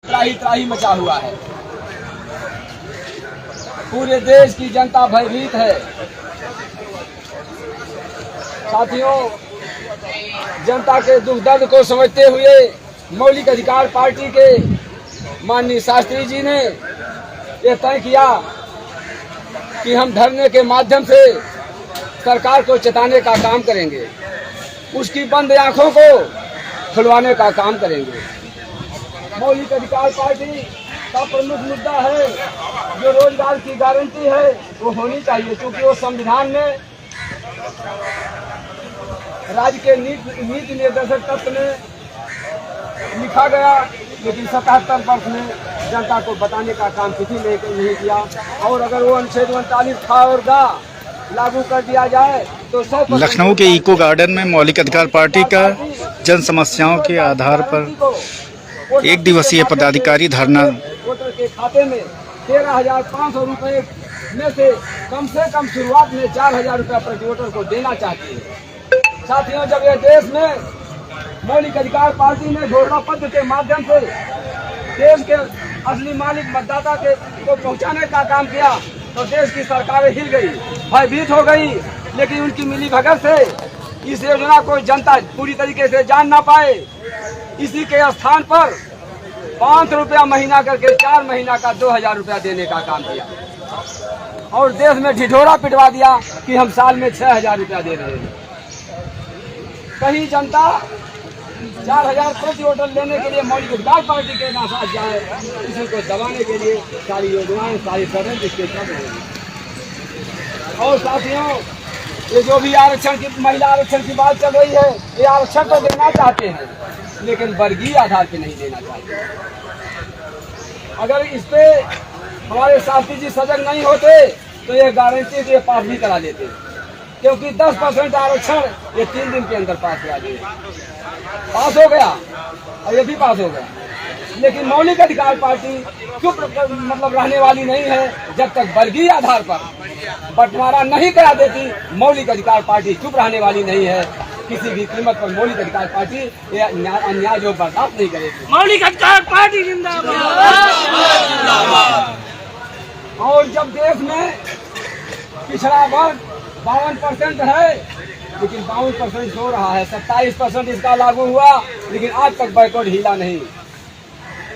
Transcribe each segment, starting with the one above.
त्राही त्राही मचा हुआ है। पूरे देश की जनता भयभीत है। साथियों, जनता के दुख दर्द को समझते हुए मौलिक अधिकार पार्टी के माननीय शास्त्री जी ने यह तय किया कि हम धरने के माध्यम से सरकार को चेताने का काम करेंगे, उसकी बंद आंखों को खुलवाने का काम करेंगे। मौलिक अधिकार पार्टी का प्रमुख मुद्दा है जो रोजगार की गारंटी है वो होनी चाहिए, क्योंकि वो संविधान में राज्य के नीति निर्देशक तत्व में लिखा गया, लेकिन 77 वर्ष में जनता को बताने का काम किसी ने नहीं किया। और अगर वो अनुच्छेद 39 था और गा लागू कर दिया जाए तो 100%। लखनऊ के इको गार्डन में मौलिक अधिकार पार्टी का जन समस्याओं के आधार पर एक दिवसीय पदाधिकारी धरना। वोटर के खाते में 13,500 रुपए में से कम शुरुआत में 4,000 रुपया प्रति वोटर को देना चाहती है। साथियों, जब यह देश में मौलिक अधिकार पार्टी ने घोषणा पत्र के माध्यम से देश के असली मालिक मतदाता को पहुंचाने का काम किया तो देश की सरकारें हिल गई, भयभीत हो गई। लेकिन उनकी मिली भगत से इस योजना को जनता पूरी तरीके से जान ना पाए। इसी के स्थान पर 500 रुपया महीना करके 4 महीना का 2,000 रुपया देने का काम किया और देश में ढिढोरा पिटवा दिया कि हम साल में 6,000 रुपया दे रहे हैं। कहीं जनता 4,000 प्रति वोटर लेने के लिए मौलिक अधिकार पार्टी के साथ जाए, इसी को दबाने के लिए सारी योजनाएं, सारी षड्यंत्र इसके चल रहे हैं। और साथियों, ये जो भी आरक्षण की महिला आरक्षण की बात चल रही है, ये आरक्षण तो देना चाहते हैं लेकिन वर्गीय आधार पे नहीं देना चाहते। अगर इस पे हमारे शास्त्री जी सजग नहीं होते तो ये गारंटी से पास भी करा देते, क्योंकि 10% आरक्षण ये 3 दिन के अंदर पास करा दिए। पास हो गया और ये भी पास हो गया। लेकिन मौलिक अधिकार पार्टी चुप मतलब रहने वाली नहीं है। जब तक वर्गीय आधार पर बंटवारा नहीं करा देती, मौलिक अधिकार पार्टी चुप रहने वाली नहीं है। किसी भी कीमत पर मौलिक अधिकार पार्टी ये अन्याय जो बर्दाश्त नहीं करेगी। मौलिक अधिकार पार्टी जिंदाबाद। और जब देश में पिछड़ा वर्ग 52% है, लेकिन 52% हो रहा है, 27% इसका लागू हुआ, लेकिन आज तक बैकवर्ड हिला नहीं।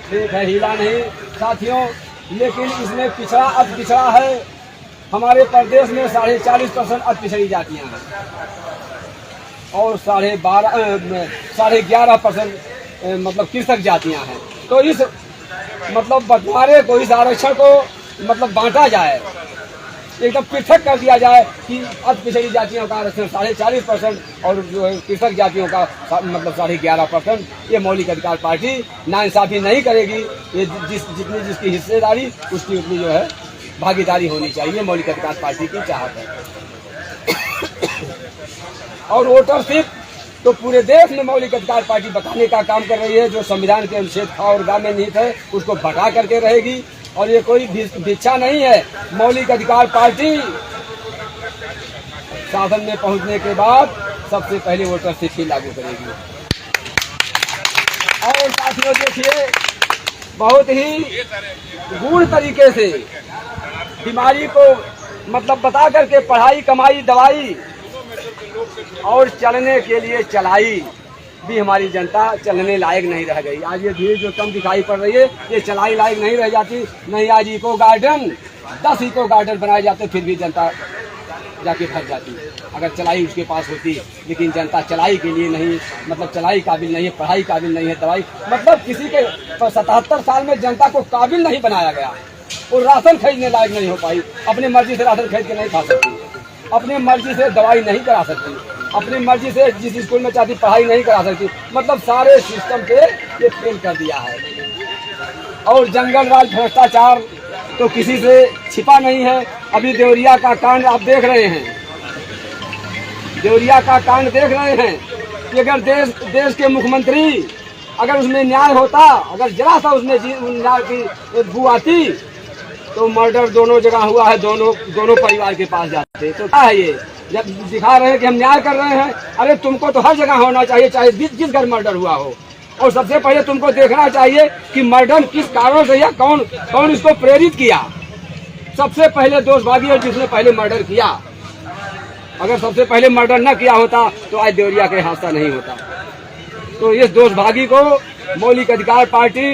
ठीक है, हिला नहीं साथियों, लेकिन इसमें पिछड़ा अति पिछड़ा है। हमारे प्रदेश में 40.5% अति पिछड़ी जातियां हैं और 11.5% मतलब कृषक जातियां हैं। तो इस मतलब बंटवारे को, इस आरक्षण को मतलब बांटा जाए, एकदम पृथक कर दिया जाए कि अति पिछड़ी जातियों का आरक्षण 40.5% और जो है कृषक जातियों का मतलब 11.5%। ये मौलिक अधिकार पार्टी नाइंसाफी नहीं करेगी। ये जितनी जिसकी हिस्सेदारी उसकी उतनी जो है भागीदारी होनी चाहिए, मौलिक अधिकार पार्टी की चाहत है। और वोटरशिप तो पूरे देश में मौलिक अधिकार पार्टी बताने का काम कर रही है। जो संविधान के अनुच्छेद ख और ग में निहित है उसको बता करके रहेगी। और ये कोई भिक्षा नहीं है। मौलिक अधिकार पार्टी शासन में पहुंचने के बाद सबसे पहले वोटरशिप ही लागू करेगी। और साथियों देखिए, बहुत ही गूढ़ तरीके से बीमारी को मतलब बता करके पढ़ाई, कमाई, दवाई और चलने के लिए चलाई भी हमारी जनता चलने लायक नहीं रह गई। आज ये भीड़ जो कम दिखाई पड़ रही है, ये चलाई लायक नहीं रह जाती। नहीं, आज इको गार्डन 10 इको गार्डन बनाए जाते फिर भी जनता जाके फंस जाती अगर चलाई उसके पास होती। लेकिन जनता चलाई के लिए नहीं, मतलब चलाई काबिल नहीं है, पढ़ाई काबिल नहीं है, दवाई मतलब किसी के 77 साल में जनता को काबिल नहीं बनाया गया। वो राशन खरीदने लायक नहीं हो पाई, अपनी मर्जी से राशन खरीद के नहीं खा सकती, अपनी मर्जी से दवाई नहीं करा सकती, अपनी मर्जी से जिस स्कूल में चाहती पढ़ाई नहीं करा सकती। मतलब सारे सिस्टम पे ये फेल कर दिया है। और जंगल राज भ्रष्टाचार तो किसी से छिपा नहीं है। अभी देवरिया का कांड आप देख रहे हैं, देवरिया का कांड देख रहे हैं कि अगर देश के मुख्यमंत्री अगर उसमें न्याय होता, अगर जरा सा उसमें न्याय की बू आती तो मर्डर दोनों जगह हुआ है, दोनों परिवार के पास जाते। तो क्या है ये, जब दिखा रहे हैं कि हम न्याय कर रहे हैं। अरे तुमको तो हर जगह होना चाहिए, चाहे जिस घर मर्डर हुआ हो। और सबसे पहले तुमको देखना चाहिए कि मर्डर किस कारण से या कौन इसको प्रेरित किया। सबसे पहले दोषभागी है जिसने पहले मर्डर किया। अगर सबसे पहले मर्डर न किया होता तो आज देवरिया के हादसा नहीं होता। तो इस दोषभागी को मौलिक अधिकार पार्टी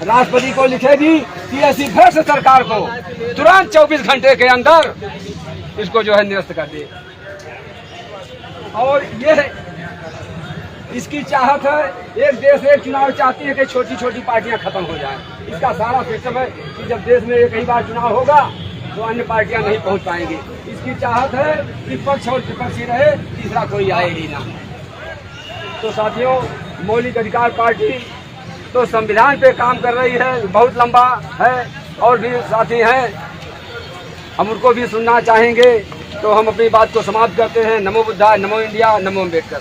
राष्ट्रपति को लिखेगी कि ऐसी भ्रष्ट सरकार को तुरंत 24 घंटे के अंदर इसको जो है निरस्त कर दे। और ये इसकी चाहत है, एक देश एक चुनाव चाहती है कि छोटी छोटी पार्टियां खत्म हो जाएं। इसका सारा सिस्टम है कि जब देश में एक ही बार चुनाव होगा तो अन्य पार्टियां नहीं पहुंच पाएंगी। इसकी चाहत है कि पक्ष और विपक्षी रहे, तीसरा कोई आए ही ना। तो साथियों, मौलिक अधिकार पार्टी तो संविधान पे काम कर रही है, बहुत लंबा है, और भी साथी हैं, हम उनको भी सुनना चाहेंगे। तो हम अपनी बात को समाप्त करते हैं। नमो बुद्धाय, नमो इंडिया, नमो अम्बेडकर।